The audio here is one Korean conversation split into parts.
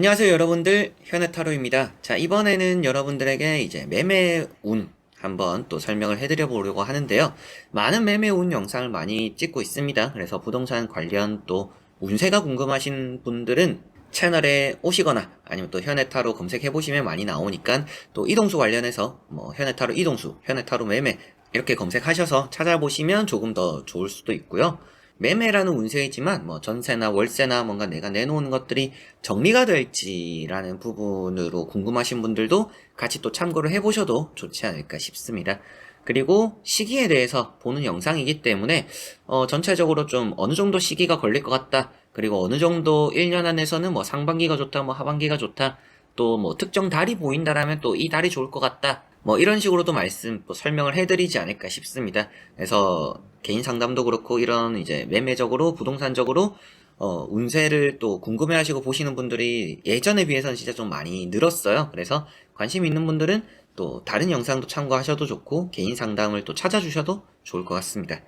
안녕하세요 여러분들, 현해타로입니다. 자, 이번에는 여러분들에게 이제 매매운 한번 또 설명을 해드려 보려고 하는데요. 많은 매매운 영상을 많이 찍고 있습니다. 그래서 부동산 관련 또 운세가 궁금하신 분들은 채널에 오시거나 아니면 또 현해타로 검색해 보시면 많이 나오니까 또 이동수 관련해서 뭐 현해타로 이동수, 현해타로 매매 이렇게 검색하셔서 찾아보시면 조금 더 좋을 수도 있고요. 매매라는 운세이지만 뭐 전세나 월세나 뭔가 내가 내놓은 것들이 정리가 될지라는 부분으로 궁금하신 분들도 같이 또 참고를 해보셔도 좋지 않을까 싶습니다. 그리고 시기에 대해서 보는 영상이기 때문에 전체적으로 좀 어느 정도 시기가 걸릴 것 같다. 그리고 어느 정도 1년 안에서는 뭐 상반기가 좋다, 뭐 하반기가 좋다. 또 뭐 특정 달이 보인다라면 또 이 달이 좋을 것 같다. 뭐 이런 식으로도 설명을 해드리지 않을까 싶습니다. 그래서 개인 상담도 그렇고 이런 이제 매매적으로 부동산적으로 운세를 또 궁금해하시고 보시는 분들이 예전에 비해서는 진짜 좀 많이 늘었어요. 그래서 관심 있는 분들은 또 다른 영상도 참고하셔도 좋고 개인 상담을 또 찾아주셔도 좋을 것 같습니다.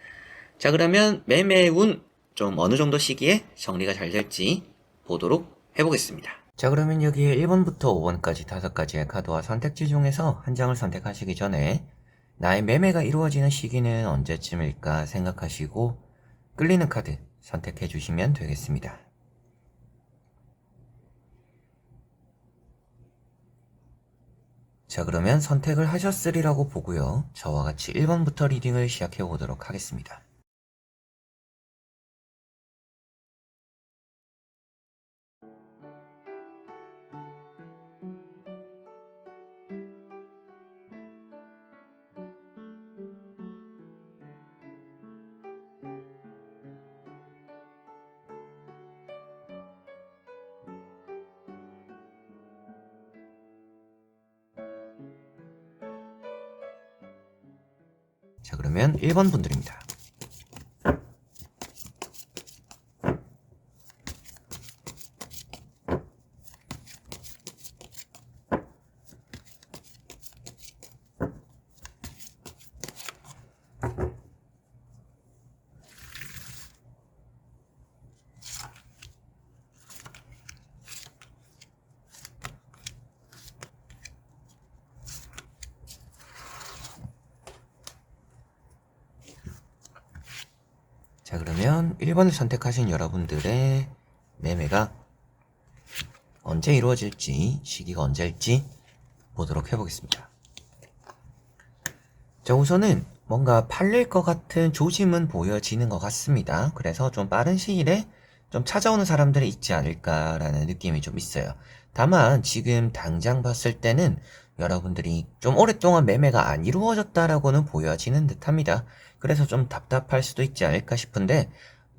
자, 그러면 매매운 좀 어느 정도 시기에 정리가 잘 될지 보도록 해보겠습니다. 자, 그러면 여기에 1번부터 5번까지 5가지의 카드와 선택지 중에서 한 장을 선택하시기 전에 나의 매매가 이루어지는 시기는 언제쯤일까 생각하시고 끌리는 카드 선택해 주시면 되겠습니다. 자, 그러면 선택을 하셨으리라고 보고요. 저와 같이 1번부터 리딩을 시작해 보도록 하겠습니다. 자, 그러면 1번 분들입니다. 자, 그러면 1번을 선택하신 여러분들의 매매가 언제 이루어질지, 시기가 언제일지 보도록 해보겠습니다. 자, 우선은 뭔가 팔릴 것 같은 조짐은 보여지는 것 같습니다. 그래서 좀 빠른 시일에 좀 찾아오는 사람들이 있지 않을까라는 느낌이 좀 있어요. 다만 지금 당장 봤을 때는 여러분들이 좀 오랫동안 매매가 안 이루어졌다라고는 보여지는 듯합니다. 그래서 좀 답답할 수도 있지 않을까 싶은데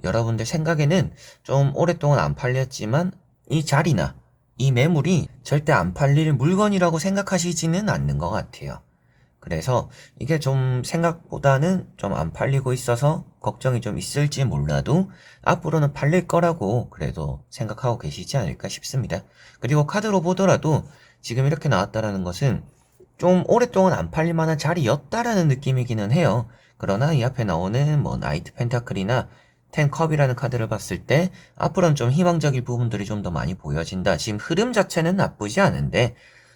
여러분들 생각에는 좀 오랫동안 안 팔렸지만 이 자리나 이 매물이 절대 안 팔릴 물건이라고 생각하시지는 않는 것 같아요. 그래서 이게 좀 생각보다는 좀 안 팔리고 있어서 걱정이 좀 있을지 몰라도 앞으로는 팔릴 거라고 그래도 생각하고 계시지 않을까 싶습니다. 그리고 카드로 보더라도 지금 이렇게 나왔다라는 것은 좀 오랫동안 안 팔릴 만한 자리였다라는 느낌이기는 해요. 그러나 이 앞에 나오는 뭐 나이트 펜타클이나 텐컵이라는 카드를 봤을 때 앞으로는 좀 희망적인 부분들이 좀 더 많이 보여진다. 지금 흐름 자체는 나쁘지 않은데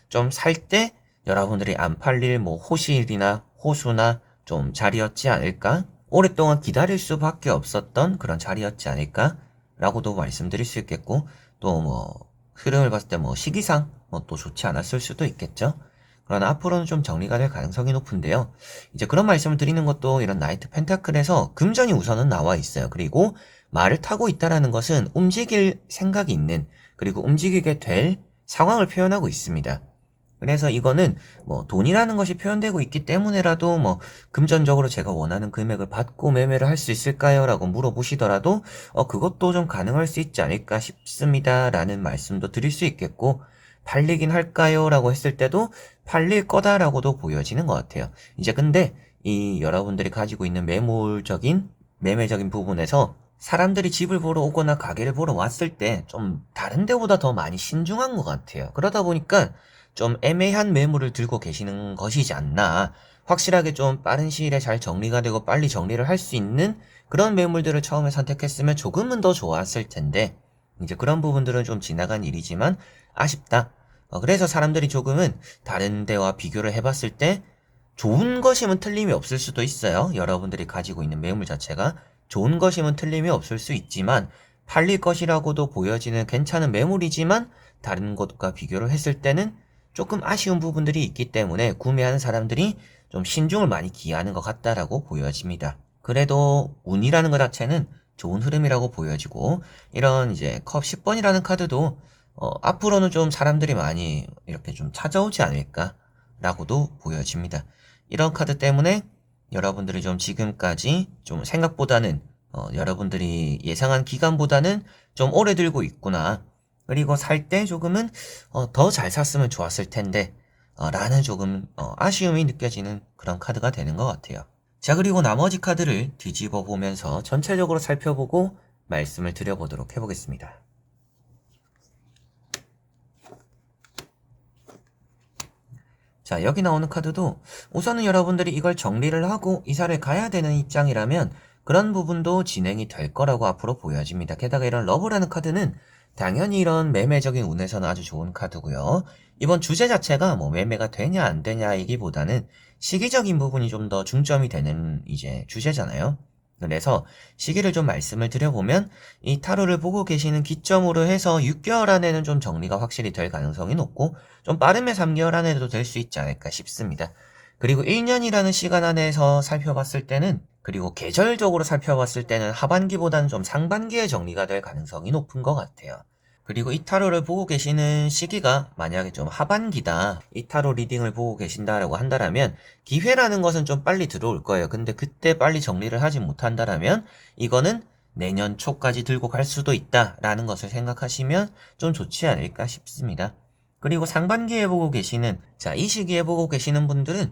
좀 살 때 여러분들이 안 팔릴 뭐 호실이나 호수나 좀 자리였지 않을까? 오랫동안 기다릴 수밖에 없었던 그런 자리였지 않을까? 라고도 말씀드릴 수 있겠고 또 뭐 흐름을 봤을 때 뭐 시기상 뭐 또 좋지 않았을 수도 있겠죠. 그러나 앞으로는 좀 정리가 될 가능성이 높은데요. 이제 그런 말씀을 드리는 것도 이런 나이트 펜타클에서 금전이 우선은 나와 있어요. 그리고 말을 타고 있다라는 것은 움직일 생각이 있는 그리고 움직이게 될 상황을 표현하고 있습니다. 그래서 이거는 뭐 돈이라는 것이 표현되고 있기 때문에라도 뭐 금전적으로 제가 원하는 금액을 받고 매매를 할 수 있을까요? 라고 물어보시더라도 그것도 좀 가능할 수 있지 않을까 싶습니다. 라는 말씀도 드릴 수 있겠고 팔리긴 할까요? 라고 했을 때도 팔릴 거다라고도 보여지는 것 같아요. 이제 근데 이 여러분들이 가지고 있는 매매적인 부분에서 사람들이 집을 보러 오거나 가게를 보러 왔을 때 좀 다른 데보다 더 많이 신중한 것 같아요. 그러다 보니까 좀 애매한 매물을 들고 계시는 것이지 않나. 확실하게 좀 빠른 시일에 잘 정리가 되고 빨리 정리를 할 수 있는 그런 매물들을 처음에 선택했으면 조금은 더 좋았을 텐데 이제 그런 부분들은 좀 지나간 일이지만 아쉽다. 그래서 사람들이 조금은 다른 데와 비교를 해봤을 때 좋은 것이면 틀림이 없을 수도 있어요. 여러분들이 가지고 있는 매물 자체가 좋은 것이면 틀림이 없을 수 있지만 팔릴 것이라고도 보여지는 괜찮은 매물이지만 다른 것과 비교를 했을 때는 조금 아쉬운 부분들이 있기 때문에 구매하는 사람들이 좀 신중을 많이 기하는 것 같다라고 보여집니다. 그래도 운이라는 것 자체는 좋은 흐름이라고 보여지고 이런 이제 컵 10번이라는 카드도 앞으로는 좀 사람들이 많이 이렇게 좀 찾아오지 않을까라고도 보여집니다. 이런 카드 때문에 여러분들이 좀 지금까지 좀 생각보다는 여러분들이 예상한 기간보다는 좀 오래 들고 있구나. 그리고 살 때 조금은 더 잘 샀으면 좋았을 텐데 라는 조금 아쉬움이 느껴지는 그런 카드가 되는 것 같아요. 자, 그리고 나머지 카드를 뒤집어 보면서 전체적으로 살펴보고 말씀을 드려보도록 해보겠습니다. 자, 여기 나오는 카드도 우선은 여러분들이 이걸 정리를 하고 이사를 가야 되는 입장이라면 그런 부분도 진행이 될 거라고 앞으로 보여집니다. 게다가 이런 러브라는 카드는 당연히 이런 매매적인 운에서는 아주 좋은 카드고요. 이번 주제 자체가 뭐 매매가 되냐 안 되냐이기보다는 시기적인 부분이 좀 더 중점이 되는 이제 주제잖아요. 그래서 시기를 좀 말씀을 드려보면 이 타로를 보고 계시는 기점으로 해서 6개월 안에는 좀 정리가 확실히 될 가능성이 높고 좀 빠르면 3개월 안에도 될 수 있지 않을까 싶습니다. 그리고 1년이라는 시간 안에서 살펴봤을 때는 그리고 계절적으로 살펴봤을 때는 하반기보다는 좀 상반기에 정리가 될 가능성이 높은 것 같아요. 그리고 이 타로를 보고 계시는 시기가 만약에 좀 하반기다, 이 타로 리딩을 보고 계신다라고 한다라면 기회라는 것은 좀 빨리 들어올 거예요. 근데 그때 빨리 정리를 하지 못한다라면 이거는 내년 초까지 들고 갈 수도 있다라는 것을 생각하시면 좀 좋지 않을까 싶습니다. 그리고 상반기에 보고 계시는, 자, 이 시기에 보고 계시는 분들은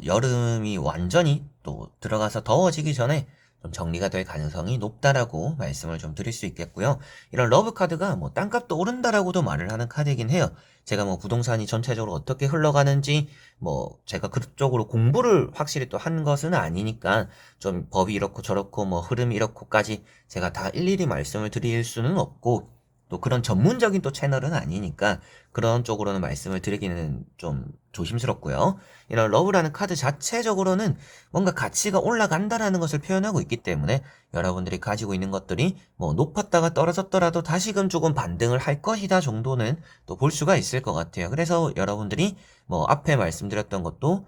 여름이 완전히 또 들어가서 더워지기 전에 좀 정리가 될 가능성이 높다라고 말씀을 좀 드릴 수 있겠고요. 이런 러브 카드가 뭐 땅값도 오른다라고도 말을 하는 카드이긴 해요. 제가 뭐 부동산이 전체적으로 어떻게 흘러가는지 뭐 제가 그쪽으로 공부를 확실히 또 한 것은 아니니까 좀 법이 이렇고 저렇고 뭐 흐름이 이렇고까지 제가 다 일일이 말씀을 드릴 수는 없고 또 그런 전문적인 또 채널은 아니니까 그런 쪽으로는 말씀을 드리기는 좀 조심스럽고요. 이런 러브라는 카드 자체적으로는 뭔가 가치가 올라간다라는 것을 표현하고 있기 때문에 여러분들이 가지고 있는 것들이 뭐 높았다가 떨어졌더라도 다시금 조금 반등을 할 것이다 정도는 또 볼 수가 있을 것 같아요. 그래서 여러분들이 뭐 앞에 말씀드렸던 것도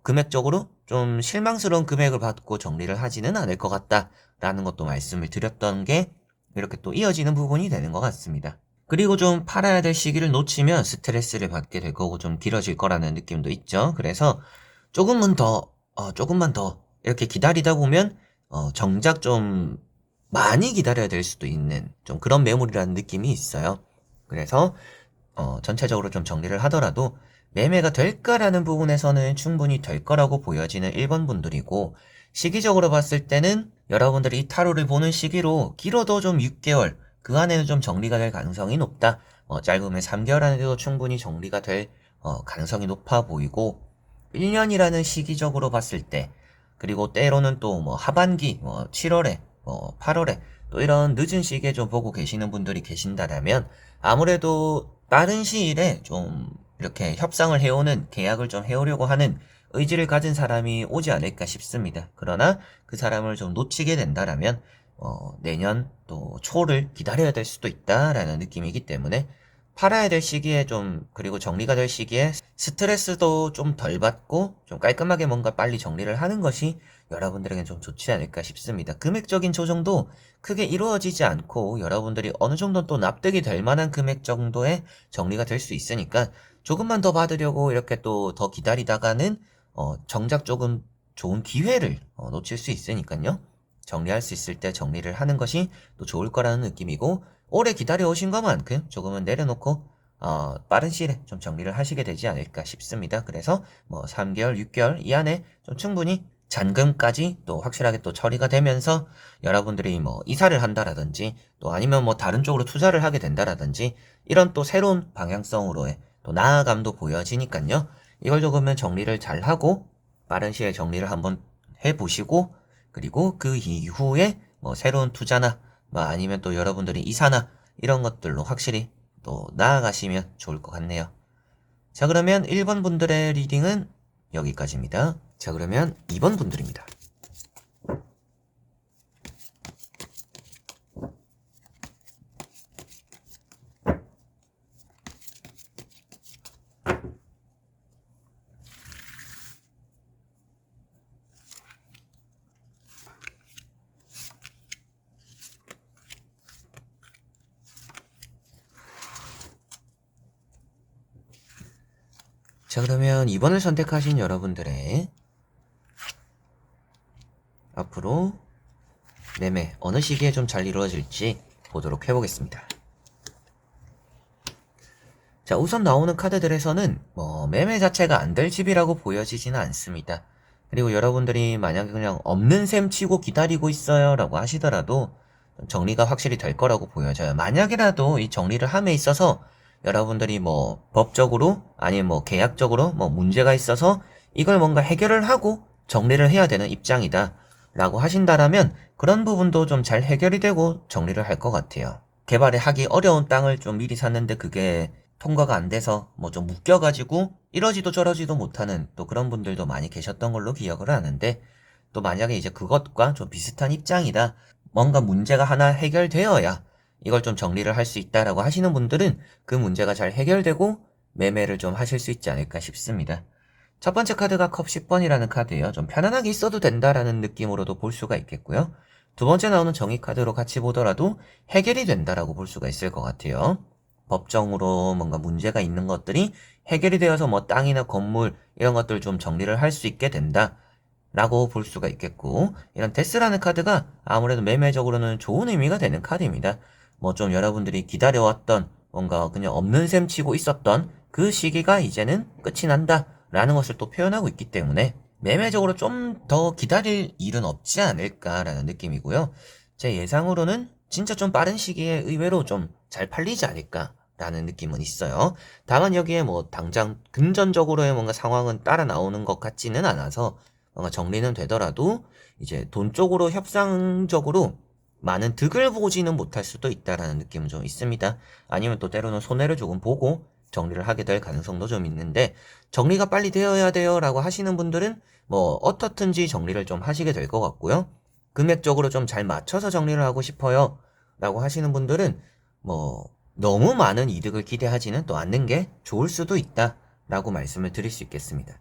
금액적으로 좀 실망스러운 금액을 받고 정리를 하지는 않을 것 같다라는 것도 말씀을 드렸던 게 이렇게 또 이어지는 부분이 되는 것 같습니다. 그리고 좀 팔아야 될 시기를 놓치면 스트레스를 받게 될 거고 좀 길어질 거라는 느낌도 있죠. 그래서 조금만 더 이렇게 기다리다 보면 정작 좀 많이 기다려야 될 수도 있는 좀 그런 매물이라는 느낌이 있어요. 그래서 전체적으로 좀 정리를 하더라도 매매가 될까라는 부분에서는 충분히 될 거라고 보여지는 1번 분들이고 시기적으로 봤을 때는 여러분들이 이 타로를 보는 시기로 길어도 좀 6개월 그 안에는 좀 정리가 될 가능성이 높다. 짧으면 3개월 안에도 충분히 정리가 될 가능성이 높아 보이고 1년이라는 시기적으로 봤을 때 그리고 때로는 또 뭐 하반기 7월에 8월에 또 이런 늦은 시기에 좀 보고 계시는 분들이 계신다라면 아무래도 빠른 시일에 좀 이렇게 협상을 해오는 계약을 좀 해오려고 하는 의지를 가진 사람이 오지 않을까 싶습니다. 그러나 그 사람을 좀 놓치게 된다라면 내년 또 초를 기다려야 될 수도 있다라는 느낌이기 때문에 팔아야 될 시기에 좀 그리고 정리가 될 시기에 스트레스도 좀 덜 받고 좀 깔끔하게 뭔가 빨리 정리를 하는 것이 여러분들에겐 좀 좋지 않을까 싶습니다. 금액적인 조정도 크게 이루어지지 않고 여러분들이 어느 정도 또 납득이 될 만한 금액 정도의 정리가 될 수 있으니까 조금만 더 받으려고 이렇게 또 더 기다리다가는 정작 조금 좋은 기회를 놓칠 수 있으니까요. 정리할 수 있을 때 정리를 하는 것이 또 좋을 거라는 느낌이고 오래 기다려 오신 것만큼 조금은 내려놓고 빠른 시일에 좀 정리를 하시게 되지 않을까 싶습니다. 그래서 뭐 3개월, 6개월 이 안에 좀 충분히 잔금까지 또 확실하게 또 처리가 되면서 여러분들이 뭐 이사를 한다라든지 또 아니면 뭐 다른 쪽으로 투자를 하게 된다라든지 이런 또 새로운 방향성으로의 또 나아감도 보여지니까요. 이걸 조금은 정리를 잘 하고 빠른 시일에 정리를 한번 해보시고 그리고 그 이후에 뭐 새로운 투자나 뭐 아니면 또 여러분들이 이사나 이런 것들로 확실히 또 나아가시면 좋을 것 같네요. 자, 그러면 1번 분들의 리딩은 여기까지입니다. 자, 그러면 2번 분들입니다. 자, 그러면 2번을 선택하신 여러분들의 앞으로 매매 어느 시기에 좀 잘 이루어질지 보도록 해보겠습니다. 자, 우선 나오는 카드들에서는 매매 자체가 안 될 집이라고 보여지지는 않습니다. 그리고 여러분들이 만약에 그냥 없는 셈 치고 기다리고 있어요 라고 하시더라도 정리가 확실히 될 거라고 보여져요. 만약이라도 이 정리를 함에 있어서 여러분들이 법적으로 아니면 계약적으로 문제가 있어서 이걸 뭔가 해결을 하고 정리를 해야 되는 입장이다 라고 하신다라면 그런 부분도 좀 잘 해결이 되고 정리를 할 것 같아요. 개발을 하기 어려운 땅을 좀 미리 샀는데 그게 통과가 안 돼서 좀 묶여가지고 이러지도 저러지도 못하는 또 그런 분들도 많이 계셨던 걸로 기억을 하는데, 또 만약에 이제 그것과 좀 비슷한 입장이다, 뭔가 문제가 하나 해결되어야 이걸 좀 정리를 할 수 있다라고 하시는 분들은 그 문제가 잘 해결되고 매매를 좀 하실 수 있지 않을까 싶습니다. 첫 번째 카드가 컵 10번이라는 카드예요. 좀 편안하게 있어도 된다라는 느낌으로도 볼 수가 있겠고요. 두 번째 나오는 정의 카드로 같이 보더라도 해결이 된다라고 볼 수가 있을 것 같아요. 법정으로 뭔가 문제가 있는 것들이 해결이 되어서 땅이나 건물 이런 것들 좀 정리를 할 수 있게 된다 라고 볼 수가 있겠고, 이런 데스라는 카드가 아무래도 매매적으로는 좋은 의미가 되는 카드입니다. 좀 여러분들이 기다려왔던 뭔가 그냥 없는 셈 치고 있었던 그 시기가 이제는 끝이 난다 라는 것을 또 표현하고 있기 때문에 매매적으로 좀 더 기다릴 일은 없지 않을까라는 느낌이고요. 제 예상으로는 진짜 좀 빠른 시기에 의외로 좀 잘 팔리지 않을까라는 느낌은 있어요. 다만 여기에 당장 금전적으로의 뭔가 상황은 따라 나오는 것 같지는 않아서 뭔가 정리는 되더라도 이제 돈 쪽으로 협상적으로 많은 득을 보지는 못할 수도 있다라는 느낌은 좀 있습니다. 아니면 또 때로는 손해를 조금 보고 정리를 하게 될 가능성도 좀 있는데, 정리가 빨리 되어야 돼요 라고 하시는 분들은 어떻든지 정리를 좀 하시게 될 것 같고요. 금액적으로 좀 잘 맞춰서 정리를 하고 싶어요 라고 하시는 분들은 너무 많은 이득을 기대하지는 또 않는 게 좋을 수도 있다 라고 말씀을 드릴 수 있겠습니다.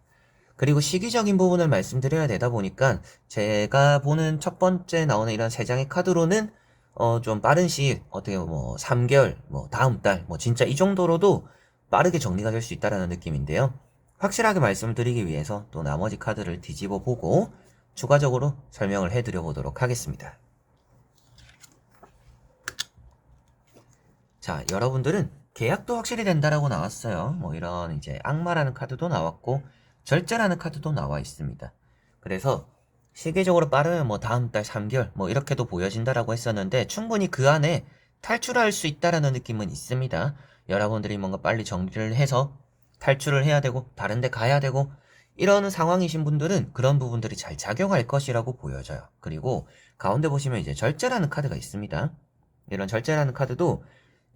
그리고 시기적인 부분을 말씀드려야 되다 보니까 제가 보는 첫 번째 나오는 이런 세 장의 카드로는 좀 빠른 시일, 어떻게 3개월, 다음 달, 진짜 이 정도로도 빠르게 정리가 될 수 있다라는 느낌인데요. 확실하게 말씀드리기 위해서 또 나머지 카드를 뒤집어 보고 추가적으로 설명을 해드려 보도록 하겠습니다. 자, 여러분들은 계약도 확실히 된다라고 나왔어요. 이런 이제 악마라는 카드도 나왔고 절제라는 카드도 나와 있습니다. 그래서 시기적으로 빠르면 다음 달 3개월 이렇게도 보여진다라고 했었는데 충분히 그 안에 탈출할 수 있다라는 느낌은 있습니다. 여러분들이 뭔가 빨리 정리를 해서 탈출을 해야 되고 다른 데 가야 되고 이러는 상황이신 분들은 그런 부분들이 잘 작용할 것이라고 보여져요. 그리고 가운데 보시면 이제 절제라는 카드가 있습니다. 이런 절제라는 카드도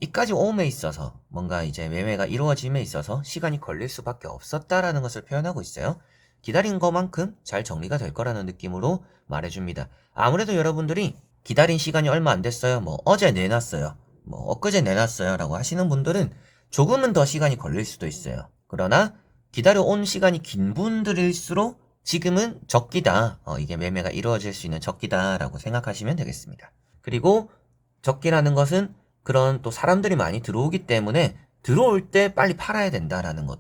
이까지 오음에 있어서 뭔가 이제 매매가 이루어짐에 있어서 시간이 걸릴 수밖에 없었다라는 것을 표현하고 있어요. 기다린 것만큼 잘 정리가 될 거라는 느낌으로 말해줍니다. 아무래도 여러분들이 기다린 시간이 얼마 안 됐어요. 어제 내놨어요. 엊그제 내놨어요. 라고 하시는 분들은 조금은 더 시간이 걸릴 수도 있어요. 그러나 기다려온 시간이 긴 분들일수록 지금은 적기다. 이게 매매가 이루어질 수 있는 적기다라고 생각하시면 되겠습니다. 그리고 적기라는 것은 그런 또 사람들이 많이 들어오기 때문에 들어올 때 빨리 팔아야 된다라는 것,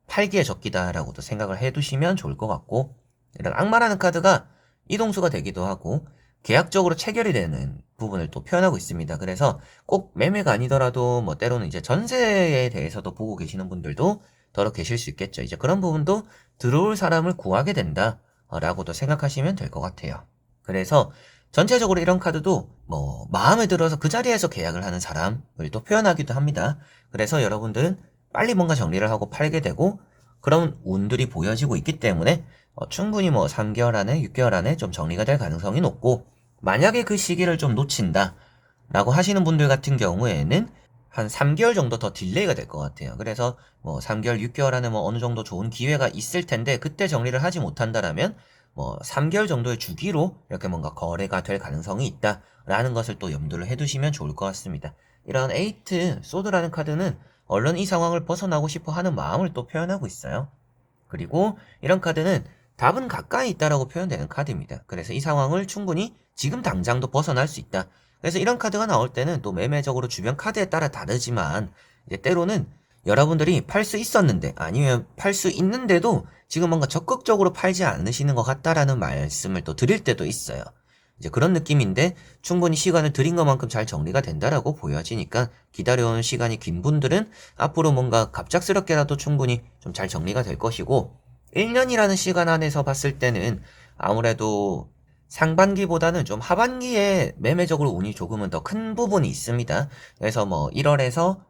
팔기에 적기다라고도 생각을 해두시면 좋을 것 같고, 이런 악마라는 카드가 이동수가 되기도 하고 계약적으로 체결이 되는 부분을 또 표현하고 있습니다. 그래서 꼭 매매가 아니더라도 때로는 이제 전세에 대해서도 보고 계시는 분들도 더러 계실 수 있겠죠. 이제 그런 부분도 들어올 사람을 구하게 된다라고도 생각하시면 될 것 같아요. 그래서 전체적으로 이런 카드도 마음에 들어서 그 자리에서 계약을 하는 사람을 또 표현하기도 합니다. 그래서 여러분들은 빨리 뭔가 정리를 하고 팔게 되고 그런 운들이 보여지고 있기 때문에 충분히 3개월 안에 6개월 안에 좀 정리가 될 가능성이 높고, 만약에 그 시기를 좀 놓친다 라고 하시는 분들 같은 경우에는 한 3개월 정도 더 딜레이가 될 것 같아요. 그래서 뭐 3개월, 6개월 안에 뭐 어느 정도 좋은 기회가 있을 텐데 그때 정리를 하지 못한다라면 뭐 3개월 정도의 주기로 이렇게 뭔가 거래가 될 가능성이 있다라는 것을 또 염두를 해두시면 좋을 것 같습니다. 이런 에이트 소드라는 카드는 얼른 이 상황을 벗어나고 싶어 하는 마음을 또 표현하고 있어요. 그리고 이런 카드는 답은 가까이 있다라고 표현되는 카드입니다. 그래서 이 상황을 충분히 지금 당장도 벗어날 수 있다. 그래서 이런 카드가 나올 때는 또 매매적으로 주변 카드에 따라 다르지만 이제 때로는 여러분들이 팔 수 있었는데 아니면 팔 수 있는데도 지금 뭔가 적극적으로 팔지 않으시는 것 같다라는 말씀을 또 드릴 때도 있어요. 이제 그런 느낌인데 충분히 시간을 들인 것만큼 잘 정리가 된다라고 보여지니까 기다려온 시간이 긴 분들은 앞으로 뭔가 갑작스럽게라도 충분히 좀 잘 정리가 될 것이고 1년이라는 시간 안에서 봤을 때는 아무래도 상반기보다는 좀 하반기에 매매적으로 운이 조금은 더 큰 부분이 있습니다. 그래서 뭐 1월에서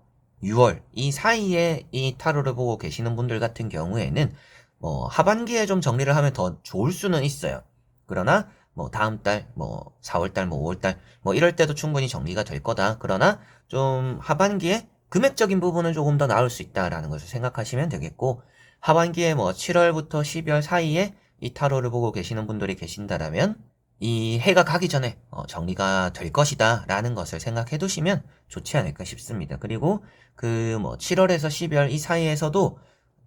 6월 이 사이에 이 타로를 보고 계시는 분들 같은 경우에는 뭐 하반기에 좀 정리를 하면 더 좋을 수는 있어요. 그러나 뭐 다음 달, 뭐 4월 달, 뭐 5월 달, 뭐 이럴 때도 충분히 정리가 될 거다. 그러나 좀 하반기에 금액적인 부분은 조금 더 나올 수 있다라는 것을 생각하시면 되겠고, 하반기에 뭐 7월부터 12월 사이에 이 타로를 보고 계시는 분들이 계신다라면 이 해가 가기 전에 정리가 될 것이다 라는 것을 생각해 두시면 좋지 않을까 싶습니다. 그리고 그 뭐 7월에서 12월 이 사이에서도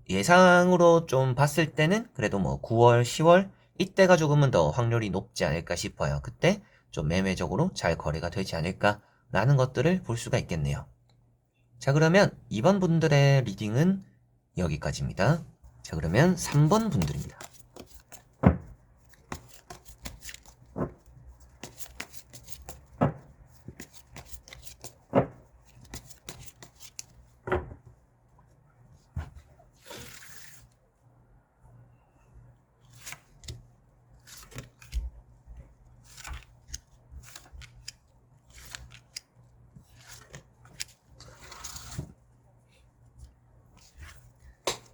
예상으로 좀 봤을 때는 그래도 뭐 9월, 10월 이때가 조금은 더 확률이 높지 않을까 싶어요. 그때 좀 매매적으로 잘 거래가 되지 않을까라는 것들을 볼 수가 있겠네요. 자, 그러면 2번 분들의 리딩은 여기까지입니다. 자, 그러면 3번 분들입니다.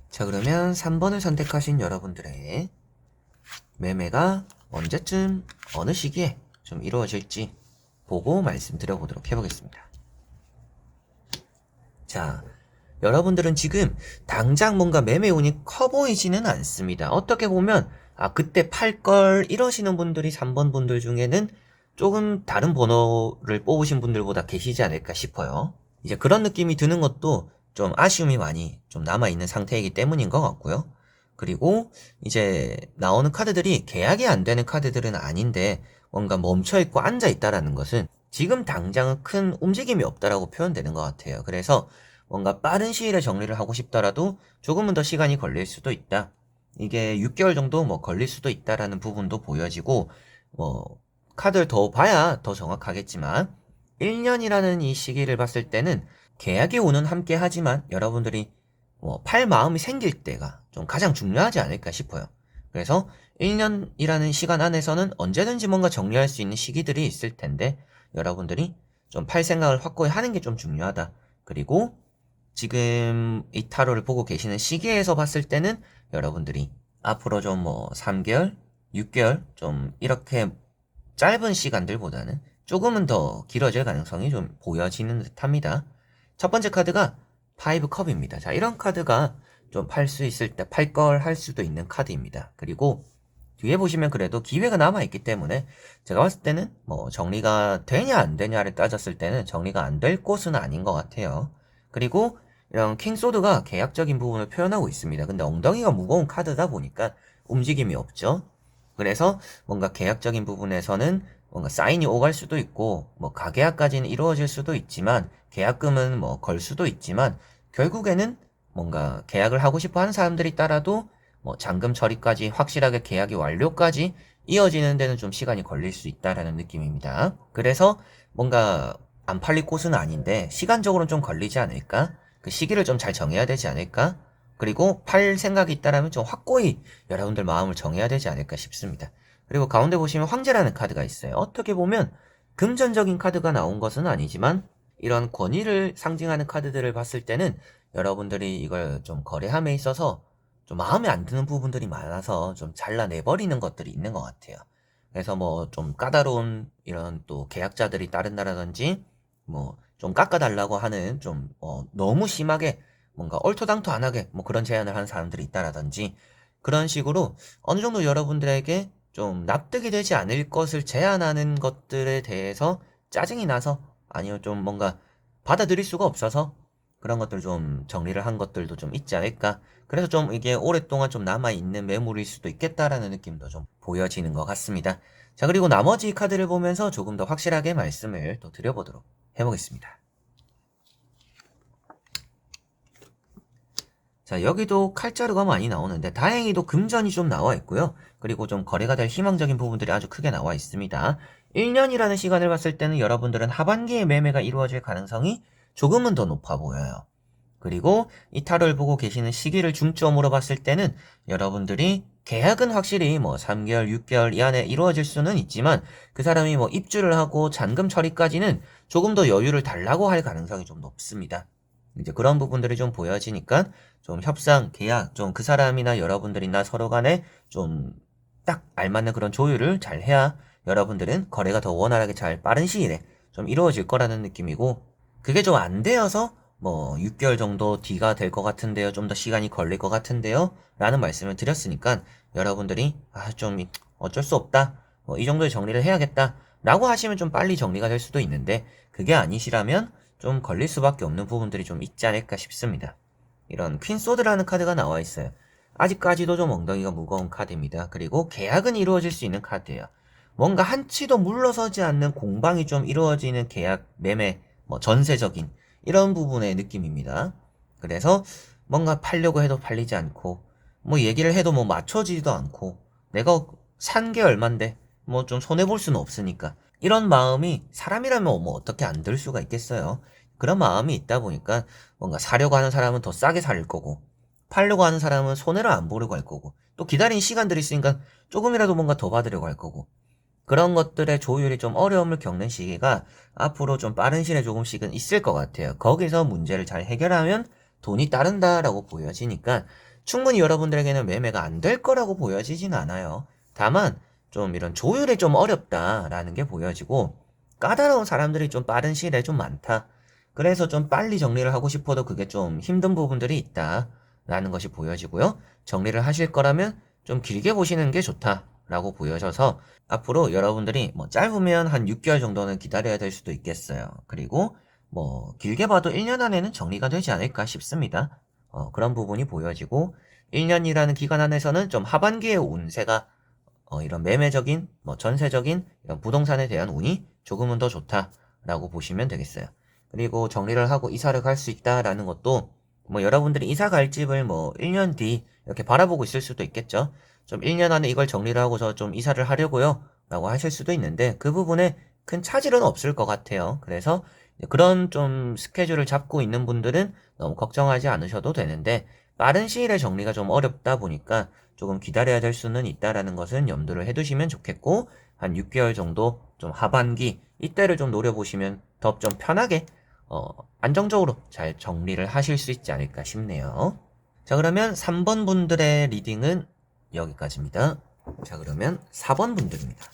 자, 그러면 3번을 선택하신 여러분들의 매매가 언제쯤 어느 시기에 좀 이루어질지 보고 말씀드려 보도록 해보겠습니다. 자, 여러분들은 지금 당장 뭔가 매매 운이 커 보이지는 않습니다. 어떻게 보면 그때 팔 걸 이러시는 분들이 3번 분들 중에는 조금 다른 번호를 뽑으신 분들보다 계시지 않을까 싶어요. 이제 그런 느낌이 드는 것도 좀 아쉬움이 많이 좀 남아있는 상태이기 때문인 것 같고요. 그리고 이제 나오는 카드들이 계약이 안 되는 카드들은 아닌데 뭔가 멈춰있고 앉아있다라는 것은 지금 당장은 큰 움직임이 없다라고 표현되는 것 같아요. 그래서 뭔가 빠른 시일에 정리를 하고 싶더라도 조금은 더 시간이 걸릴 수도 있다. 이게 6개월 정도 뭐 걸릴 수도 있다라는 부분도 보여지고 뭐 카드를 더 봐야 더 정확하겠지만 1년이라는 이 시기를 봤을 때는 계약이 오는 함께 하지만 여러분들이 뭐 팔 마음이 생길 때가 좀 가장 중요하지 않을까 싶어요. 그래서 1년이라는 시간 안에서는 언제든지 뭔가 정리할 수 있는 시기들이 있을 텐데 여러분들이 좀 팔 생각을 확고히 하는 게 좀 중요하다. 그리고 지금 이 타로를 보고 계시는 시기에서 봤을 때는 여러분들이 앞으로 좀 뭐 3개월, 6개월 좀 이렇게 짧은 시간들보다는 조금은 더 길어질 가능성이 좀 보여지는 듯 합니다. 첫 번째 카드가 5컵입니다. 자, 이런 카드가 좀 팔 수 있을 때 팔 걸 할 수도 있는 카드입니다. 그리고 뒤에 보시면 그래도 기회가 남아있기 때문에 제가 봤을 때는 뭐 정리가 되냐 안 되냐를 따졌을 때는 정리가 안 될 곳은 아닌 것 같아요. 그리고 이런 킹소드가 계약적인 부분을 표현하고 있습니다. 근데 엉덩이가 무거운 카드다 보니까 움직임이 없죠. 그래서 뭔가 계약적인 부분에서는 뭔가 사인이 오갈 수도 있고 뭐 가계약까지는 이루어질 수도 있지만 계약금은 뭐 걸 수도 있지만 결국에는 뭔가 계약을 하고 싶어 하는 사람들이 따라도 뭐 잔금 처리까지 확실하게 계약이 완료까지 이어지는 데는 좀 시간이 걸릴 수 있다라는 느낌입니다. 그래서 뭔가 안 팔릴 곳은 아닌데 시간적으로는 좀 걸리지 않을까? 그 시기를 좀 잘 정해야 되지 않을까? 그리고 팔 생각이 있다라면 좀 확고히 여러분들 마음을 정해야 되지 않을까 싶습니다. 그리고 가운데 보시면 황제라는 카드가 있어요. 어떻게 보면 금전적인 카드가 나온 것은 아니지만 이런 권위를 상징하는 카드들을 봤을 때는 여러분들이 이걸 좀 거래함에 있어서 좀 마음에 안 드는 부분들이 많아서 좀 잘라내버리는 것들이 있는 것 같아요. 그래서 뭐 좀 까다로운 이런 또 계약자들이 따른다라든지 뭐 좀 깎아달라고 하는 좀 너무 심하게 뭔가 얼토당토 안 하게 뭐 그런 제안을 하는 사람들이 있다라든지 그런 식으로 어느 정도 여러분들에게 좀 납득이 되지 않을 것을 제안하는 것들에 대해서 짜증이 나서 아니면 좀 뭔가 받아들일 수가 없어서 그런 것들 좀 정리를 한 것들도 좀 있지 않을까. 그래서 좀 이게 오랫동안 좀 남아있는 매물일 수도 있겠다라는 느낌도 좀 보여지는 것 같습니다. 자, 그리고 나머지 카드를 보면서 조금 더 확실하게 말씀을 또 드려보도록 해보겠습니다. 자, 여기도 칼자루가 많이 나오는데 다행히도 금전이 좀 나와 있고요. 그리고 좀 거래가 될 희망적인 부분들이 아주 크게 나와 있습니다. 1년이라는 시간을 봤을 때는 여러분들은 하반기에 매매가 이루어질 가능성이 조금은 더 높아 보여요. 그리고 이 타로를 보고 계시는 시기를 중점으로 봤을 때는 여러분들이 계약은 확실히 뭐 3개월, 6개월 이 안에 이루어질 수는 있지만 그 사람이 뭐 입주를 하고 잔금 처리까지는 조금 더 여유를 달라고 할 가능성이 좀 높습니다. 이제 그런 부분들이 좀 보여지니까 좀 협상, 계약, 좀 그 사람이나 여러분들이나 서로 간에 좀 딱 알맞는 그런 조율을 잘 해야 여러분들은 거래가 더 원활하게 잘 빠른 시일에 좀 이루어질 거라는 느낌이고 그게 좀 안 되어서 뭐 6개월 정도 뒤가 될 것 같은데요. 좀 더 시간이 걸릴 것 같은데요. 라는 말씀을 드렸으니까 여러분들이 좀 어쩔 수 없다. 뭐 이 정도의 정리를 해야겠다. 라고 하시면 좀 빨리 정리가 될 수도 있는데 그게 아니시라면 좀 걸릴 수밖에 없는 부분들이 좀 있지 않을까 싶습니다. 이런 퀸소드라는 카드가 나와 있어요. 아직까지도 좀 엉덩이가 무거운 카드입니다. 그리고 계약은 이루어질 수 있는 카드예요. 뭔가 한치도 물러서지 않는 공방이 좀 이루어지는 계약, 매매, 뭐 전세적인 이런 부분의 느낌입니다. 그래서 뭔가 팔려고 해도 팔리지 않고 뭐 얘기를 해도 뭐 맞춰지지도 않고 내가 산 게 얼만데 뭐 좀 손해볼 수는 없으니까 이런 마음이 사람이라면 뭐 어떻게 안 들 수가 있겠어요. 그런 마음이 있다 보니까 뭔가 사려고 하는 사람은 더 싸게 살 거고 팔려고 하는 사람은 손해를 안 보려고 할 거고 또 기다린 시간들이 있으니까 조금이라도 뭔가 더 받으려고 할 거고 그런 것들의 조율이 좀 어려움을 겪는 시기가 앞으로 좀 빠른 시일에 조금씩은 있을 것 같아요. 거기서 문제를 잘 해결하면 돈이 따른다라고 보여지니까 충분히 여러분들에게는 매매가 안 될 거라고 보여지진 않아요. 다만 좀 이런 조율이 좀 어렵다라는 게 보여지고 까다로운 사람들이 좀 빠른 시일에 좀 많다. 그래서 좀 빨리 정리를 하고 싶어도 그게 좀 힘든 부분들이 있다라는 것이 보여지고요. 정리를 하실 거라면 좀 길게 보시는 게 좋다라고 보여져서 앞으로 여러분들이 뭐 짧으면 한 6개월 정도는 기다려야 될 수도 있겠어요. 그리고 뭐 길게 봐도 1년 안에는 정리가 되지 않을까 싶습니다. 그런 부분이 보여지고 1년이라는 기간 안에서는 좀 하반기의 운세가 이런 매매적인 뭐 전세적인 이런 부동산에 대한 운이 조금은 더 좋다라고 보시면 되겠어요. 그리고 정리를 하고 이사를 갈 수 있다라는 것도 뭐 여러분들이 이사 갈 집을 뭐 1년 뒤 이렇게 바라보고 있을 수도 있겠죠. 좀 1년 안에 이걸 정리를 하고서 좀 이사를 하려고요. 라고 하실 수도 있는데 그 부분에 큰 차질은 없을 것 같아요. 그래서 그런 좀 스케줄을 잡고 있는 분들은 너무 걱정하지 않으셔도 되는데 빠른 시일에 정리가 좀 어렵다 보니까 조금 기다려야 될 수는 있다라는 것은 염두를 해두시면 좋겠고 한 6개월 정도 좀 하반기 이때를 좀 노려보시면 더 좀 편하게 안정적으로 잘 정리를 하실 수 있지 않을까 싶네요. 자, 그러면 3번 분들의 리딩은 여기까지입니다. 자, 그러면 4번 분들입니다.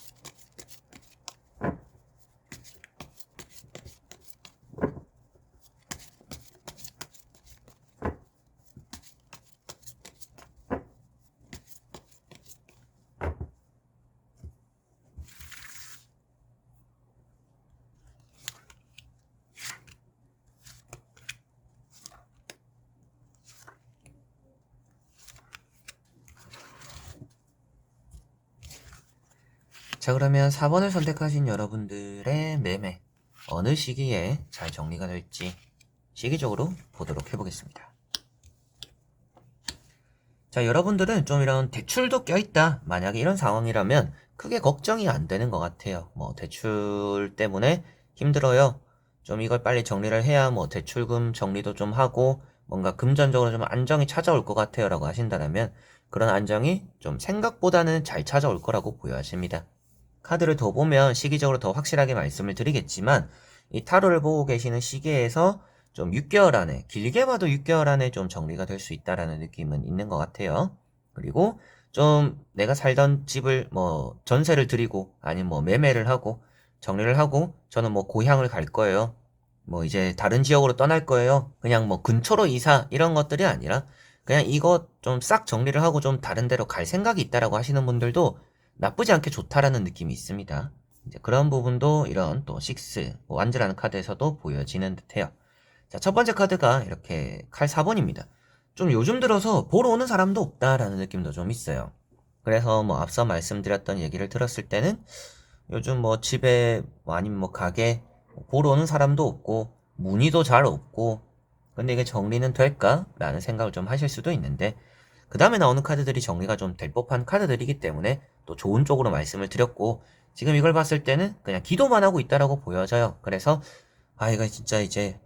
자, 그러면 4번을 선택하신 여러분들의 매매 어느 시기에 잘 정리가 될지 시기적으로 보도록 해보겠습니다. 자, 여러분들은 좀 이런 대출도 껴있다. 만약에 이런 상황이라면 크게 걱정이 안 되는 것 같아요. 뭐 대출 때문에 힘들어요. 좀 이걸 빨리 정리를 해야 뭐 대출금 정리도 좀 하고 뭔가 금전적으로 좀 안정이 찾아올 것 같아요. 라고 하신다면 그런 안정이 좀 생각보다는 잘 찾아올 거라고 보여집니다. 카드를 더 보면 시기적으로 더 확실하게 말씀을 드리겠지만 이 타로를 보고 계시는 시기에서 좀 6개월 안에 길게 봐도 6개월 안에 좀 정리가 될 수 있다라는 느낌은 있는 것 같아요. 그리고 좀 내가 살던 집을 뭐 전세를 드리고 아니면 뭐 매매를 하고 정리를 하고 저는 뭐 고향을 갈 거예요. 뭐 이제 다른 지역으로 떠날 거예요. 그냥 뭐 근처로 이사 이런 것들이 아니라 그냥 이거 좀 싹 정리를 하고 좀 다른 데로 갈 생각이 있다라고 하시는 분들도 나쁘지 않게 좋다라는 느낌이 있습니다. 이제 그런 부분도 이런 또 6, 완즈라는 카드에서도 보여지는 듯해요. 자, 첫 번째 카드가 이렇게 칼 4번입니다. 좀 요즘 들어서 보러 오는 사람도 없다라는 느낌도 좀 있어요. 그래서 뭐 앞서 말씀드렸던 얘기를 들었을 때는 요즘 뭐 집에 뭐 아니면 뭐 가게 보러 오는 사람도 없고 문의도 잘 없고 근데 이게 정리는 될까? 라는 생각을 좀 하실 수도 있는데 그 다음에 나오는 카드들이 정리가 좀 될 법한 카드들이기 때문에 또 좋은 쪽으로 말씀을 드렸고 지금 이걸 봤을 때는 그냥 기도만 하고 있다라고 보여져요. 그래서 아 이거 진짜 이제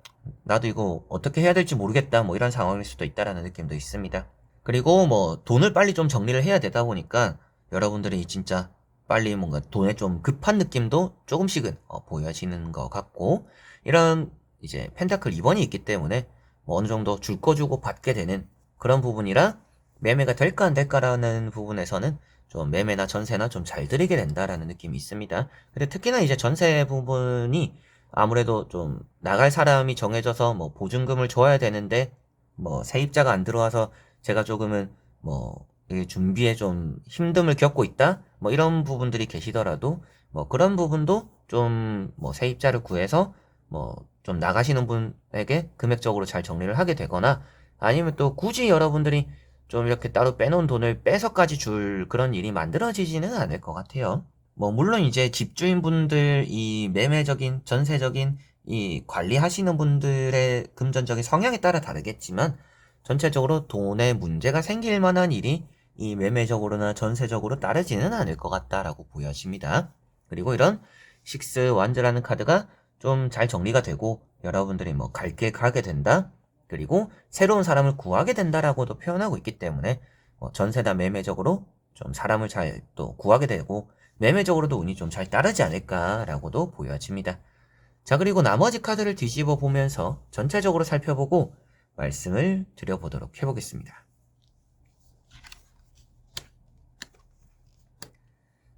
나도 이거 어떻게 해야 될지 모르겠다 뭐 이런 상황일 수도 있다라는 느낌도 있습니다. 그리고 뭐 돈을 빨리 좀 정리를 해야 되다 보니까 여러분들이 진짜 빨리 뭔가 돈에 좀 급한 느낌도 조금씩은 보여지는 것 같고 이런 이제 펜타클 2번이 있기 때문에 뭐 어느 정도 줄 거 주고 받게 되는 그런 부분이라 매매가 될까 안 될까라는 부분에서는 좀 매매나 전세나 좀 잘 들이게 된다라는 느낌이 있습니다. 근데 특히나 이제 전세 부분이 아무래도 좀 나갈 사람이 정해져서 뭐 보증금을 줘야 되는데 뭐 세입자가 안 들어와서 제가 조금은 뭐 준비에 좀 힘듦을 겪고 있다 뭐 이런 부분들이 계시더라도 뭐 그런 부분도 좀 뭐 세입자를 구해서 뭐 좀 나가시는 분에게 금액적으로 잘 정리를 하게 되거나 아니면 또 굳이 여러분들이 좀 이렇게 따로 빼놓은 돈을 빼서까지 줄 그런 일이 만들어지지는 않을 것 같아요. 뭐 물론 이제 집주인분들 이 매매적인 전세적인 이 관리하시는 분들의 금전적인 성향에 따라 다르겠지만 전체적으로 돈에 문제가 생길 만한 일이 이 매매적으로나 전세적으로 따르지는 않을 것 같다라고 보여집니다. 그리고 이런 식스 완즈라는 카드가 좀 잘 정리가 되고 여러분들이 뭐 갈 길 가게 된다. 그리고 새로운 사람을 구하게 된다라고도 표현하고 있기 때문에 뭐 전세나 매매적으로 좀 사람을 잘 또 구하게 되고 매매적으로도 운이 좀 잘 따르지 않을까라고도 보여집니다. 자, 그리고 나머지 카드를 뒤집어 보면서 전체적으로 살펴보고 말씀을 드려보도록 해보겠습니다.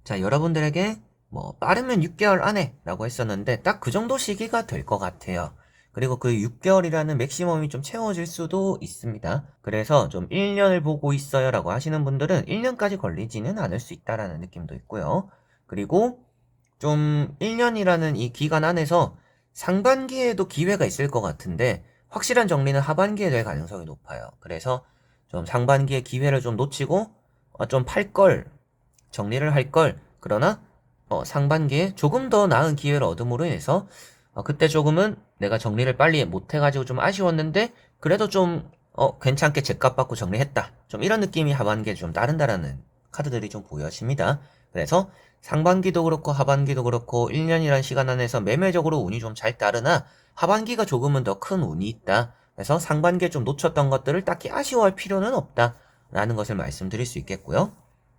자, 여러분들에게 뭐 빠르면 6개월 안에 라고 했었는데 딱 그 정도 시기가 될 것 같아요. 그리고 그 6개월이라는 맥시멈이 좀 채워질 수도 있습니다. 그래서 좀 1년을 보고 있어요 라고 하시는 분들은 1년까지 걸리지는 않을 수 있다라는 느낌도 있고요. 그리고 좀 1년이라는 이 기간 안에서 상반기에도 기회가 있을 것 같은데 확실한 정리는 하반기에 될 가능성이 높아요. 그래서 좀 상반기에 기회를 좀 놓치고 좀 팔 걸 정리를 할 걸 그러나 상반기에 조금 더 나은 기회를 얻음으로 인해서 그때 조금은 내가 정리를 빨리 못해가지고 좀 아쉬웠는데 그래도 좀 괜찮게 제값 받고 정리했다 좀 이런 느낌이 하반기에 좀 따른다라는 카드들이 좀 보여집니다. 그래서 상반기도 그렇고 하반기도 그렇고 1년이란 시간 안에서 매매적으로 운이 좀 잘 따르나 하반기가 조금은 더 큰 운이 있다. 그래서 상반기에 좀 놓쳤던 것들을 딱히 아쉬워할 필요는 없다 라는 것을 말씀드릴 수 있겠고요.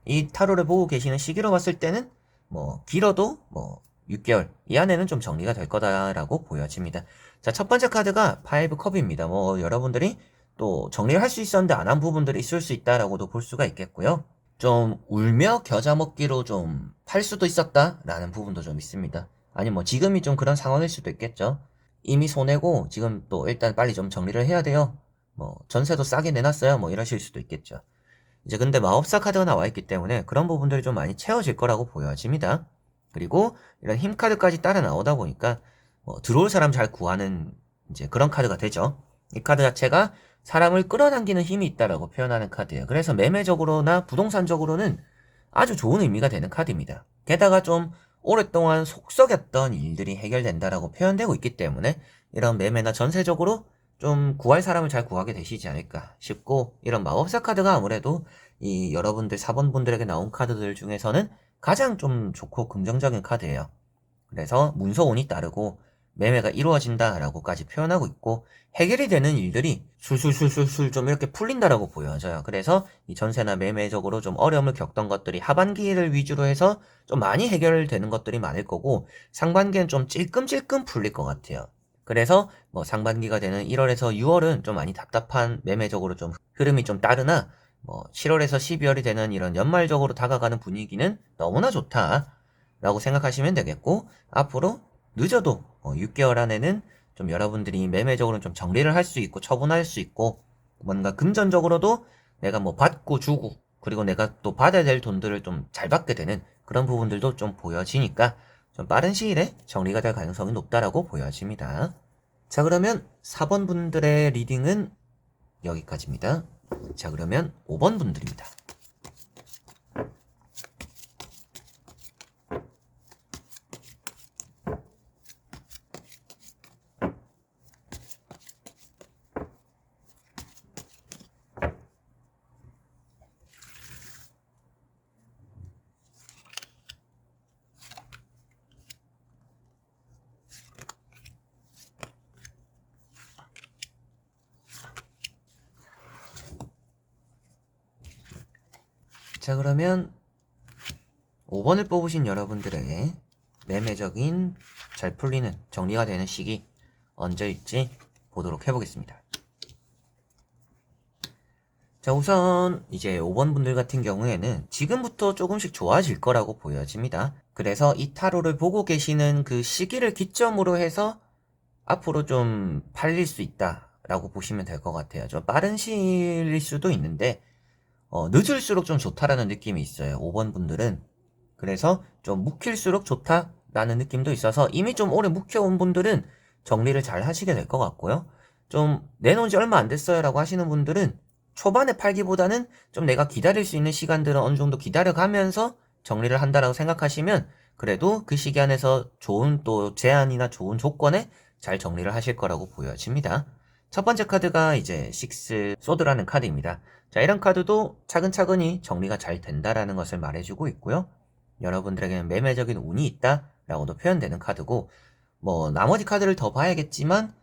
이 타로를 보고 계시는 시기로 봤을 때는 뭐 길어도 뭐 6개월 이 안에는 좀 정리가 될 거다라고 보여집니다. 자, 첫 번째 카드가 5컵입니다. 뭐 여러분들이 또 정리를 할 수 있었는데 안 한 부분들이 있을 수 있다라고도 볼 수가 있겠고요. 좀 울며 겨자 먹기로 좀 팔 수도 있었다라는 부분도 좀 있습니다. 아니 뭐 지금이 좀 그런 상황일 수도 있겠죠. 이미 손해고 지금 또 일단 빨리 좀 정리를 해야 돼요. 뭐 전세도 싸게 내놨어요. 뭐 이러실 수도 있겠죠. 이제 근데 마법사 카드가 나와 있기 때문에 그런 부분들이 좀 많이 채워질 거라고 보여집니다. 그리고 이런 힘 카드까지 따라 나오다 보니까 들어올 사람 잘 구하는 이제 그런 카드가 되죠. 이 카드 자체가 사람을 끌어당기는 힘이 있다라고 표현하는 카드예요. 그래서 매매적으로나 부동산적으로는 아주 좋은 의미가 되는 카드입니다. 게다가 좀 오랫동안 속썩였던 일들이 해결된다라고 표현되고 있기 때문에 이런 매매나 전세적으로 좀 구할 사람을 잘 구하게 되시지 않을까 싶고 이런 마법사 카드가 아무래도 이 여러분들 4번 분들에게 나온 카드들 중에서는 가장 좀 좋고 긍정적인 카드예요. 그래서 문서운이 따르고 매매가 이루어진다라고까지 표현하고 있고 해결이 되는 일들이 술술술술술 좀 이렇게 풀린다라고 보여져요. 그래서 이 전세나 매매적으로 좀 어려움을 겪던 것들이 하반기를 위주로 해서 좀 많이 해결되는 것들이 많을 거고 상반기엔 좀 찔끔찔끔 풀릴 것 같아요. 그래서 뭐 상반기가 되는 1월에서 6월은 좀 많이 답답한 매매적으로 좀 흐름이 좀 따르나 뭐 7월에서 12월이 되는 이런 연말적으로 다가가는 분위기는 너무나 좋다 라고 생각하시면 되겠고 앞으로 늦어도 6개월 안에는 좀 여러분들이 매매적으로는 좀 정리를 할 수 있고 처분할 수 있고 뭔가 금전적으로도 내가 뭐 받고 주고 그리고 내가 또 받아야 될 돈들을 좀 잘 받게 되는 그런 부분들도 좀 보여지니까 좀 빠른 시일에 정리가 될 가능성이 높다라고 보여집니다. 자, 그러면 4번 분들의 리딩은 여기까지입니다. 자, 그러면 5번 분들입니다. 자, 그러면 5번을 뽑으신 여러분들의 매매적인 잘 풀리는 정리가 되는 시기 언제일지 보도록 해보겠습니다. 자, 우선 이제 5번 분들 같은 경우에는 지금부터 조금씩 좋아질 거라고 보여집니다. 그래서 이 타로를 보고 계시는 그 시기를 기점으로 해서 앞으로 좀 팔릴 수 있다라고 보시면 될 것 같아요. 좀 빠른 시일일 수도 있는데 늦을수록 좀 좋다라는 느낌이 있어요. 5번 분들은. 그래서 좀 묵힐수록 좋다라는 느낌도 있어서 이미 좀 오래 묵혀온 분들은 정리를 잘 하시게 될 것 같고요. 좀 내놓은 지 얼마 안 됐어요라고 하시는 분들은 초반에 팔기보다는 좀 내가 기다릴 수 있는 시간들은 어느 정도 기다려가면서 정리를 한다라고 생각하시면 그래도 그 시기 안에서 좋은 또 제한이나 좋은 조건에 잘 정리를 하실 거라고 보여집니다. 첫 번째 카드가 이제 6 소드라는 카드입니다. 자, 이런 카드도 차근차근히 정리가 잘 된다라는 것을 말해주고 있고요. 여러분들에게는 매매적인 운이 있다라고도 표현되는 카드고, 뭐 나머지 카드를 더 봐야겠지만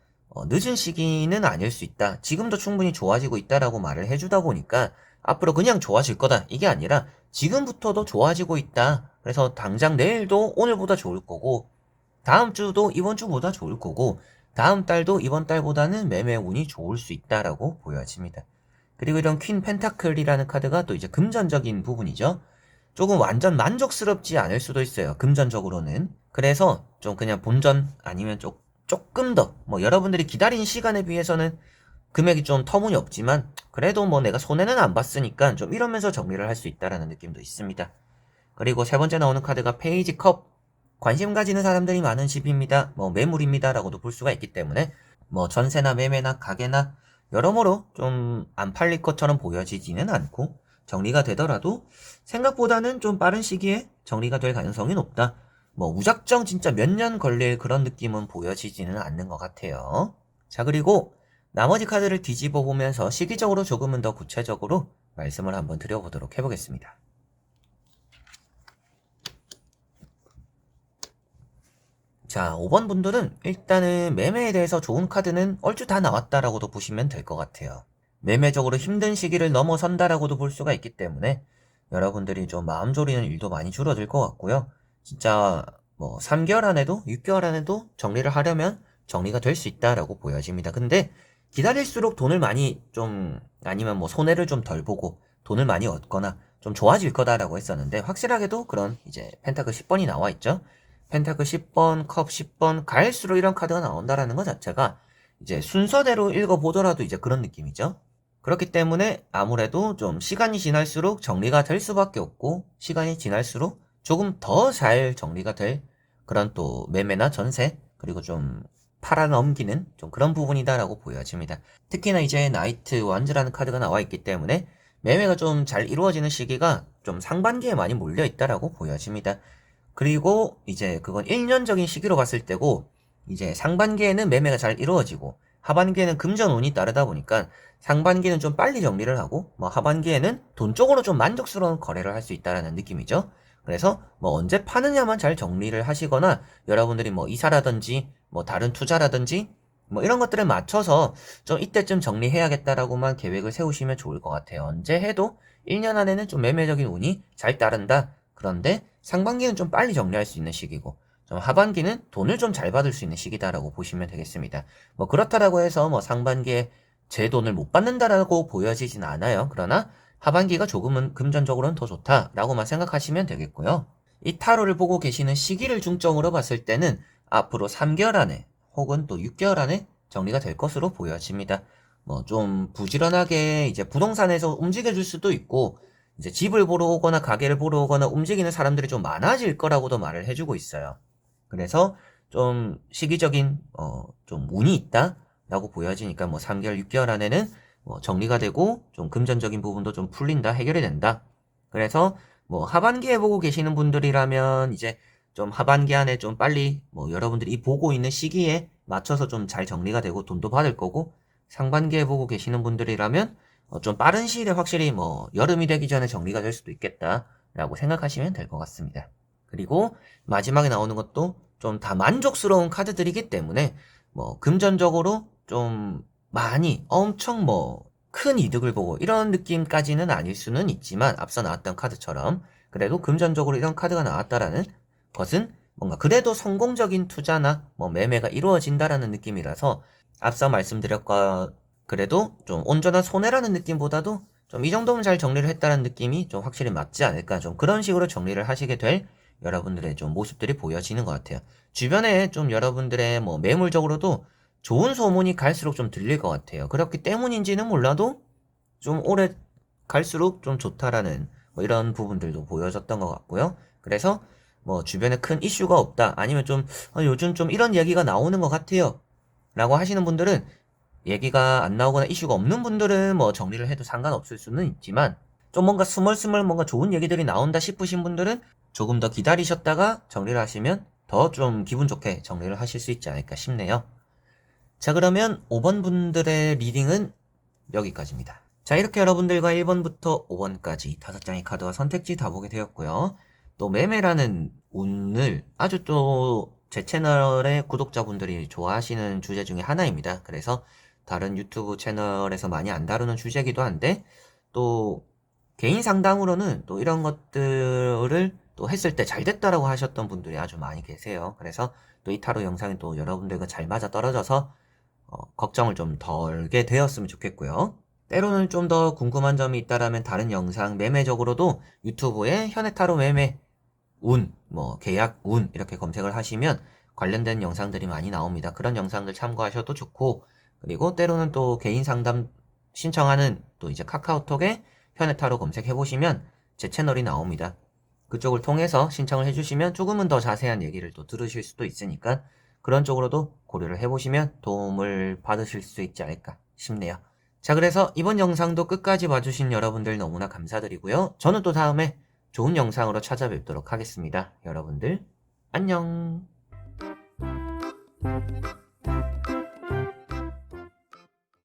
늦은 시기는 아닐 수 있다. 지금도 충분히 좋아지고 있다라고 말을 해주다 보니까 앞으로 그냥 좋아질 거다. 이게 아니라 지금부터도 좋아지고 있다. 그래서 당장 내일도 오늘보다 좋을 거고, 다음 주도 이번 주보다 좋을 거고, 다음 달도 이번 달보다는 매매 운이 좋을 수 있다라고 보여집니다. 그리고 이런 퀸 펜타클이라는 카드가 또 이제 금전적인 부분이죠. 조금 완전 만족스럽지 않을 수도 있어요. 금전적으로는. 그래서 좀 그냥 본전 아니면 조금 더 뭐 여러분들이 기다린 시간에 비해서는 금액이 좀 터무니없지만 그래도 뭐 내가 손해는 안 봤으니까 좀 이러면서 정리를 할 수 있다라는 느낌도 있습니다. 그리고 세 번째 나오는 카드가 페이지 컵. 관심 가지는 사람들이 많은 집입니다. 뭐 매물입니다. 라고도 볼 수가 있기 때문에 뭐 전세나 매매나 가게나 여러모로 좀 안 팔릴 것처럼 보여지지는 않고 정리가 되더라도 생각보다는 좀 빠른 시기에 정리가 될 가능성이 높다. 뭐 무작정 진짜 몇 년 걸릴 그런 느낌은 보여지지는 않는 것 같아요. 자, 그리고 나머지 카드를 뒤집어 보면서 시기적으로 조금은 더 구체적으로 말씀을 한번 드려보도록 해보겠습니다. 자, 5번 분들은 일단은 매매에 대해서 좋은 카드는 얼추 다 나왔다라고도 보시면 될 것 같아요. 매매적으로 힘든 시기를 넘어선다라고도 볼 수가 있기 때문에 여러분들이 좀 마음 졸이는 일도 많이 줄어들 것 같고요. 진짜 뭐 3개월 안에도 6개월 안에도 정리를 하려면 정리가 될 수 있다라고 보여집니다. 근데 기다릴수록 돈을 많이 좀 아니면 뭐 손해를 좀 덜 보고 돈을 많이 얻거나 좀 좋아질 거다라고 했었는데 확실하게도 그런 이제 펜타클 10번이 나와 있죠. 펜타클 10번, 컵 10번 갈수록 이런 카드가 나온다라는 것 자체가 이제 순서대로 읽어보더라도 이제 그런 느낌이죠. 그렇기 때문에 아무래도 좀 시간이 지날수록 정리가 될 수밖에 없고 시간이 지날수록 조금 더 잘 정리가 될 그런 또 매매나 전세 그리고 좀 팔아넘기는 좀 그런 부분이다라고 보여집니다. 특히나 이제 나이트 완즈라는 카드가 나와 있기 때문에 매매가 좀 잘 이루어지는 시기가 좀 상반기에 많이 몰려 있다라고 보여집니다. 그리고 이제 그건 1년적인 시기로 봤을 때고 이제 상반기에는 매매가 잘 이루어지고 하반기에는 금전 운이 따르다 보니까 상반기는 좀 빨리 정리를 하고 뭐 하반기에는 돈 쪽으로 좀 만족스러운 거래를 할 수 있다라는 느낌이죠. 그래서 뭐 언제 파느냐만 잘 정리를 하시거나 여러분들이 뭐 이사라든지 뭐 다른 투자라든지 뭐 이런 것들에 맞춰서 좀 이때쯤 정리해야겠다라고만 계획을 세우시면 좋을 것 같아요. 언제 해도 1년 안에는 좀 매매적인 운이 잘 따른다. 그런데 상반기는 좀 빨리 정리할 수 있는 시기고 좀 하반기는 돈을 좀 잘 받을 수 있는 시기다라고 보시면 되겠습니다. 뭐 그렇다라고 해서 뭐 상반기에 제 돈을 못 받는다라고 보여지진 않아요. 그러나 하반기가 조금은 금전적으로는 더 좋다라고만 생각하시면 되겠고요. 이 타로를 보고 계시는 시기를 중점으로 봤을 때는 앞으로 3개월 안에 혹은 또 6개월 안에 정리가 될 것으로 보여집니다. 뭐 좀 부지런하게 이제 부동산에서 움직여줄 수도 있고, 이제 집을 보러 오거나 가게를 보러 오거나 움직이는 사람들이 좀 많아질 거라고도 말을 해주고 있어요. 그래서 좀 시기적인 좀 운이 있다라고 보여지니까 뭐 3개월, 6개월 안에는 뭐 정리가 되고 좀 금전적인 부분도 좀 풀린다, 해결이 된다. 그래서 뭐 하반기에 보고 계시는 분들이라면 이제 좀 하반기 안에 좀 빨리 뭐 여러분들이 이 보고 있는 시기에 맞춰서 좀 잘 정리가 되고 돈도 받을 거고, 상반기에 보고 계시는 분들이라면 좀 빠른 시일에 확실히 뭐 여름이 되기 전에 정리가 될 수도 있겠다라고 생각하시면 될 것 같습니다. 그리고 마지막에 나오는 것도 좀 다 만족스러운 카드들이기 때문에 뭐 금전적으로 좀 많이 엄청 뭐 큰 이득을 보고 이런 느낌까지는 아닐 수는 있지만, 앞서 나왔던 카드처럼 그래도 금전적으로 이런 카드가 나왔다라는 것은 뭔가 그래도 성공적인 투자나 뭐 매매가 이루어진다라는 느낌이라서, 앞서 말씀드렸과 그래도 좀 온전한 손해라는 느낌보다도 좀 이 정도면 잘 정리를 했다는 느낌이 좀 확실히 맞지 않을까, 좀 그런 식으로 정리를 하시게 될 여러분들의 좀 모습들이 보여지는 것 같아요. 주변에 좀 여러분들의 뭐 매물적으로도 좋은 소문이 갈수록 좀 들릴 것 같아요. 그렇기 때문인지는 몰라도 좀 오래 갈수록 좀 좋다라는 뭐 이런 부분들도 보여졌던 것 같고요. 그래서 뭐 주변에 큰 이슈가 없다, 아니면 좀 요즘 좀 이런 얘기가 나오는 것 같아요 라고 하시는 분들은, 얘기가 안 나오거나 이슈가 없는 분들은 뭐 정리를 해도 상관없을 수는 있지만, 좀 뭔가 스멀스멀 뭔가 좋은 얘기들이 나온다 싶으신 분들은 조금 더 기다리셨다가 정리를 하시면 더 좀 기분 좋게 정리를 하실 수 있지 않을까 싶네요. 자, 그러면 5번 분들의 리딩은 여기까지입니다. 자, 이렇게 여러분들과 1번부터 5번까지 5장의 카드와 선택지 다 보게 되었고요. 또 매매라는 운을 아주 또 제 채널의 구독자분들이 좋아하시는 주제 중에 하나입니다. 그래서 다른 유튜브 채널에서 많이 안 다루는 주제이기도 한데, 또 개인 상담으로는 또 이런 것들을 또 했을 때 잘 됐다라고 하셨던 분들이 아주 많이 계세요. 그래서 또 이 타로 영상이 또 여러분들과 잘 맞아 떨어져서 걱정을 좀 덜게 되었으면 좋겠고요. 때로는 좀 더 궁금한 점이 있다라면 다른 영상 매매적으로도 유튜브에 현해타로 매매 운, 뭐 계약 운 이렇게 검색을 하시면 관련된 영상들이 많이 나옵니다. 그런 영상들 참고하셔도 좋고, 그리고 때로는 또 개인 상담 신청하는 또 이제 카카오톡에 현해타로 검색해 보시면 제 채널이 나옵니다. 그쪽을 통해서 신청을 해주시면 조금은 더 자세한 얘기를 또 들으실 수도 있으니까, 그런 쪽으로도 고려를 해보시면 도움을 받으실 수 있지 않을까 싶네요. 자, 그래서 이번 영상도 끝까지 봐주신 여러분들 너무나 감사드리고요. 저는 또 다음에 좋은 영상으로 찾아뵙도록 하겠습니다. 여러분들 안녕.